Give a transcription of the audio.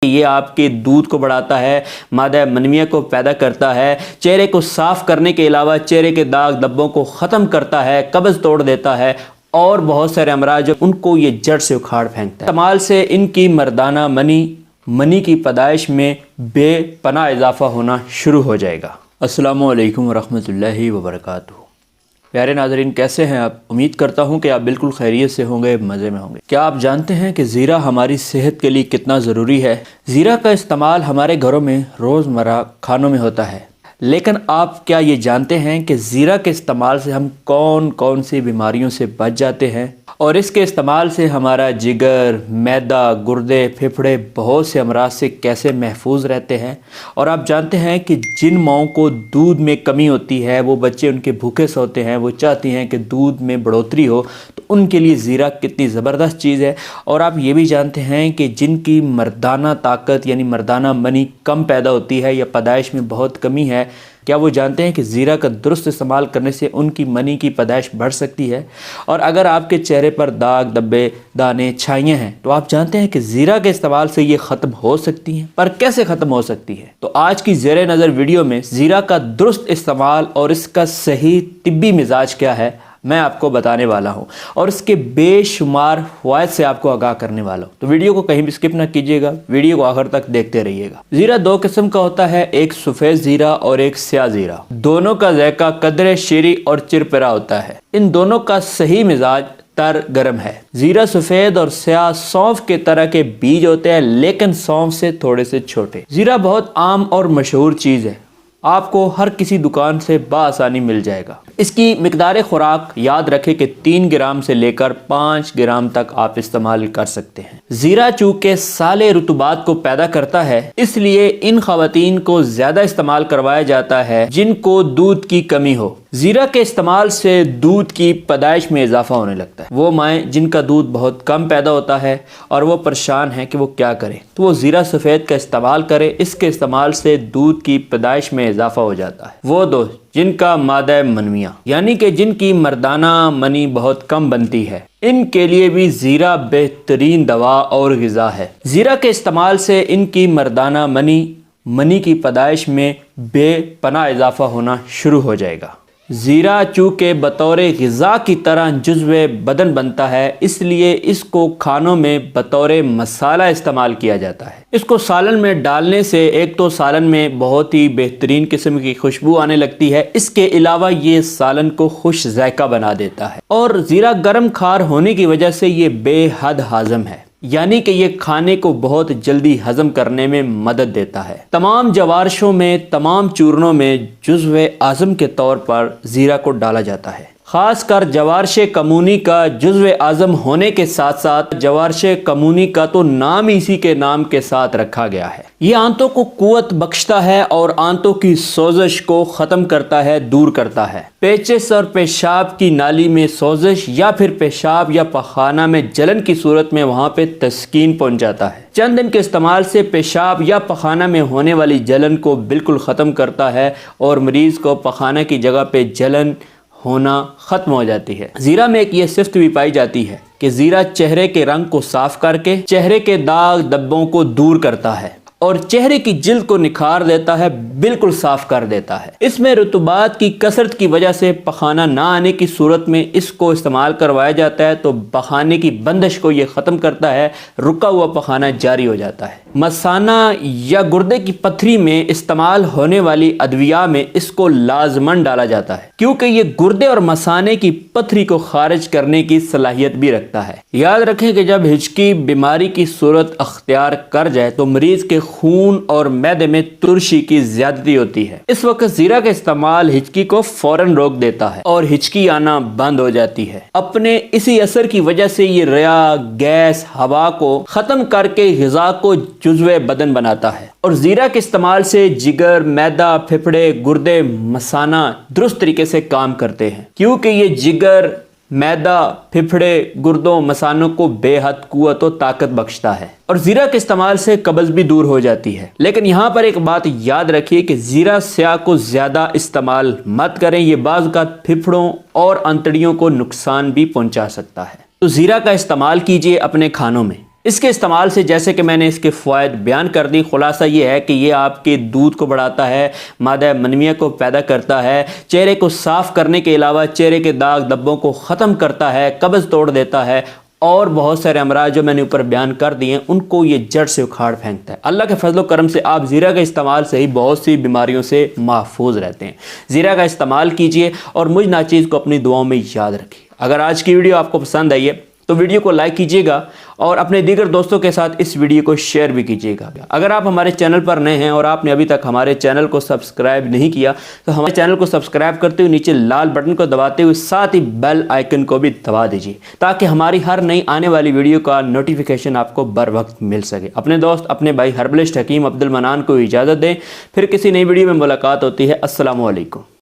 یہ آپ کے دودھ کو بڑھاتا ہے، مادہ منویہ کو پیدا کرتا ہے، چہرے کو صاف کرنے کے علاوہ چہرے کے داغ دھبوں کو ختم کرتا ہے، قبض توڑ دیتا ہے اور بہت سارے امراض جو ان کو یہ جڑ سے اکھاڑ پھینکتا ہے۔ استعمال سے ان کی مردانہ منی کی پیدائش میں بے پناہ اضافہ ہونا شروع ہو جائے گا۔ السلام علیکم ورحمۃ اللہ وبرکاتہ۔ پیارے ناظرین، کیسے ہیں آپ؟ امید کرتا ہوں کہ آپ بالکل خیریت سے ہوں گے، مزے میں ہوں گے۔ کیا آپ جانتے ہیں کہ زیرہ ہماری صحت کے لیے کتنا ضروری ہے؟ زیرہ کا استعمال ہمارے گھروں میں روزمرہ کھانوں میں ہوتا ہے، لیکن آپ کیا یہ جانتے ہیں کہ زیرہ کے استعمال سے ہم کون کون سی بیماریوں سے بچ جاتے ہیں؟ اور اس کے استعمال سے ہمارا جگر، معدہ، گردے، پھیپھڑے بہت سے امراض سے کیسے محفوظ رہتے ہیں؟ اور آپ جانتے ہیں کہ جن ماؤں کو دودھ میں کمی ہوتی ہے، وہ بچے ان کے بھوکے سوتے ہیں، وہ چاہتی ہیں کہ دودھ میں بڑھوتری ہو، تو ان کے لیے زیرہ کتنی زبردست چیز ہے۔ اور آپ یہ بھی جانتے ہیں کہ جن کی مردانہ طاقت یعنی مردانہ منی کم پیدا ہوتی ہے یا پیدائش میں بہت کمی ہے، کیا وہ جانتے ہیں کہ زیرہ کا درست استعمال کرنے سے ان کی منی کی پیدائش بڑھ سکتی ہے؟ اور اگر آپ کے چہرے پر داغ، دھبے، دانے، چھائیاں ہیں تو آپ جانتے ہیں کہ زیرہ کے استعمال سے یہ ختم ہو سکتی ہیں۔ پر کیسے ختم ہو سکتی ہے؟ تو آج کی زیر نظر ویڈیو میں زیرہ کا درست استعمال اور اس کا صحیح طبی مزاج کیا ہے میں آپ کو بتانے والا ہوں، اور اس کے بے شمار فوائد سے آپ کو آگاہ کرنے والا ہوں۔ تو ویڈیو کو کہیں بھی سکپ نہ کیجیے گا، ویڈیو کو آخر تک دیکھتے رہیے گا۔ زیرہ دو قسم کا ہوتا ہے، ایک سفید زیرہ اور ایک سیاہ زیرہ۔ دونوں کا ذائقہ قدرے شیریں اور چرپرا ہوتا ہے۔ ان دونوں کا صحیح مزاج تر گرم ہے۔ زیرہ سفید اور سیاہ سونف کے طرح کے بیج ہوتے ہیں، لیکن سونف سے تھوڑے سے چھوٹے۔ زیرہ بہت عام اور مشہور چیز ہے، آپ کو ہر کسی دکان سے بآسانی مل جائے گا۔ اس کی مقدار خوراک یاد رکھیں کہ 3 گرام سے لے کر 5 گرام تک آپ استعمال کر سکتے ہیں۔ زیرہ چونکہ سالے رطوبات کو پیدا کرتا ہے، اس لیے ان خواتین کو زیادہ استعمال کروایا جاتا ہے جن کو دودھ کی کمی ہو۔ زیرہ کے استعمال سے دودھ کی پیدائش میں اضافہ ہونے لگتا ہے۔ وہ مائیں جن کا دودھ بہت کم پیدا ہوتا ہے اور وہ پریشان ہیں کہ وہ کیا کریں، تو وہ زیرہ سفید کا استعمال کریں۔ اس کے استعمال سے دودھ کی پیدائش میں اضافہ ہو جاتا ہے۔ وہ دوست جن کا مادہ منویہ یعنی کہ جن کی مردانہ منی بہت کم بنتی ہے، ان کے لیے بھی زیرہ بہترین دوا اور غذا ہے۔ زیرہ کے استعمال سے ان کی مردانہ منی کی پیدائش میں بے پناہ اضافہ ہونا شروع ہو جائے گا۔ زیرہ چونکہ بطور غذا کی طرح جزو بدن بنتا ہے، اس لیے اس کو کھانوں میں بطور مسالہ استعمال کیا جاتا ہے۔ اس کو سالن میں ڈالنے سے ایک تو سالن میں بہت ہی بہترین قسم کی خوشبو آنے لگتی ہے، اس کے علاوہ یہ سالن کو خوش ذائقہ بنا دیتا ہے، اور زیرہ گرم کھار ہونے کی وجہ سے یہ بے حد ہاضم ہے، یعنی کہ یہ کھانے کو بہت جلدی ہضم کرنے میں مدد دیتا ہے۔ تمام جوارشوں میں، تمام چورنوں میں جزو اعظم کے طور پر زیرہ کو ڈالا جاتا ہے۔ خاص کر جوارش کمونی کا جزو اعظم ہونے کے ساتھ ساتھ جوارش کمونی کا تو نام اسی کے نام کے ساتھ رکھا گیا ہے۔ یہ آنتوں کو قوت بخشتا ہے اور آنتوں کی سوزش کو ختم کرتا ہے، دور کرتا ہے۔ پیچس اور پیشاب کی نالی میں سوزش یا پھر پیشاب یا پخانہ میں جلن کی صورت میں وہاں پہ تسکین پہنچاتا ہے۔ چند دن کے استعمال سے پیشاب یا پخانہ میں ہونے والی جلن کو بالکل ختم کرتا ہے اور مریض کو پخانہ کی جگہ پہ جلن ہونا ختم ہو جاتی ہے۔ زیرہ میں ایک یہ صفت بھی پائی جاتی ہے کہ زیرہ چہرے کے رنگ کو صاف کر کے چہرے کے داغ دھبوں کو دور کرتا ہے اور چہرے کی جلد کو نکھار دیتا ہے، بالکل صاف کر دیتا ہے۔ اس میں رطوبات کی کثرت کی وجہ سے پخانہ نہ آنے کی صورت میں اس کو استعمال کروایا جاتا ہے تو پخانے کی بندش کو یہ ختم کرتا ہے، رکا ہوا پخانہ جاری ہو جاتا ہے۔ مثانہ یا گردے کی پتھری میں استعمال ہونے والی ادویہ میں اس کو لازماً ڈالا جاتا ہے، کیونکہ یہ گردے اور مثانے کی پتھری کو خارج کرنے کی صلاحیت بھی رکھتا ہے۔ یاد رکھیں کہ جب ہچکی بیماری کی صورت اختیار کر جائے تو مریض کے خون اور معدے میں ترشی کی زیادتی ہوتی ہے۔ اس وقت زیرہ کا استعمال ہچکی کو فوراً روک دیتا ہے اور ہچکی آنا بند ہو جاتی ہے۔ اپنے اسی اثر کی وجہ سے یہ ریا، گیس، ہوا کو ختم کر کے غذا کو جزو بدن بناتا ہے، اور زیرہ کے استعمال سے جگر، معدہ، پھیپھڑے، گردے، مثانہ درست طریقے سے کام کرتے ہیں، کیونکہ یہ جگر، معدہ، پھیپھڑے، گردوں، مثانوں کو بے حد قوت و طاقت بخشتا ہے، اور زیرہ کے استعمال سے قبض بھی دور ہو جاتی ہے۔ لیکن یہاں پر ایک بات یاد رکھیے کہ زیرہ سیاہ کو زیادہ استعمال مت کریں، یہ بعض اوقات پھیپھڑوں اور انتڑیوں کو نقصان بھی پہنچا سکتا ہے۔ تو زیرہ کا استعمال کیجئے اپنے کھانوں میں، اس کے استعمال سے جیسے کہ میں نے اس کے فوائد بیان کر دی، خلاصہ یہ ہے کہ یہ آپ کے دودھ کو بڑھاتا ہے، مادہ منویہ کو پیدا کرتا ہے، چہرے کو صاف کرنے کے علاوہ چہرے کے داغ دھبوں کو ختم کرتا ہے، قبض توڑ دیتا ہے، اور بہت سارے امراض جو میں نے اوپر بیان کر دیے ہیں ان کو یہ جڑ سے اکھاڑ پھینکتا ہے۔ اللہ کے فضل و کرم سے آپ زیرہ کا استعمال سے ہی بہت سی بیماریوں سے محفوظ رہتے ہیں۔ زیرہ کا استعمال کیجئے اور مجھ ناچیز کو اپنی دعاؤں میں یاد رکھیے۔ اگر آج کی ویڈیو آپ کو پسند آئی ہے تو ویڈیو کو لائک کیجئے گا اور اپنے دیگر دوستوں کے ساتھ اس ویڈیو کو شیئر بھی کیجئے گا۔ اگر آپ ہمارے چینل پر نئے ہیں اور آپ نے ابھی تک ہمارے چینل کو سبسکرائب نہیں کیا تو ہمارے چینل کو سبسکرائب کرتے ہوئے نیچے لال بٹن کو دباتے ہوئے ساتھ ہی بیل آئیکن کو بھی دبا دیجئے تاکہ ہماری ہر نئی آنے والی ویڈیو کا نوٹیفیکیشن آپ کو بر وقت مل سکے۔ اپنے دوست اپنے بھائی ہربلسٹ حکیم عبد المنان کو اجازت دیں، پھر کسی نئی ویڈیو میں ملاقات ہوتی ہے۔ السلام علیکم۔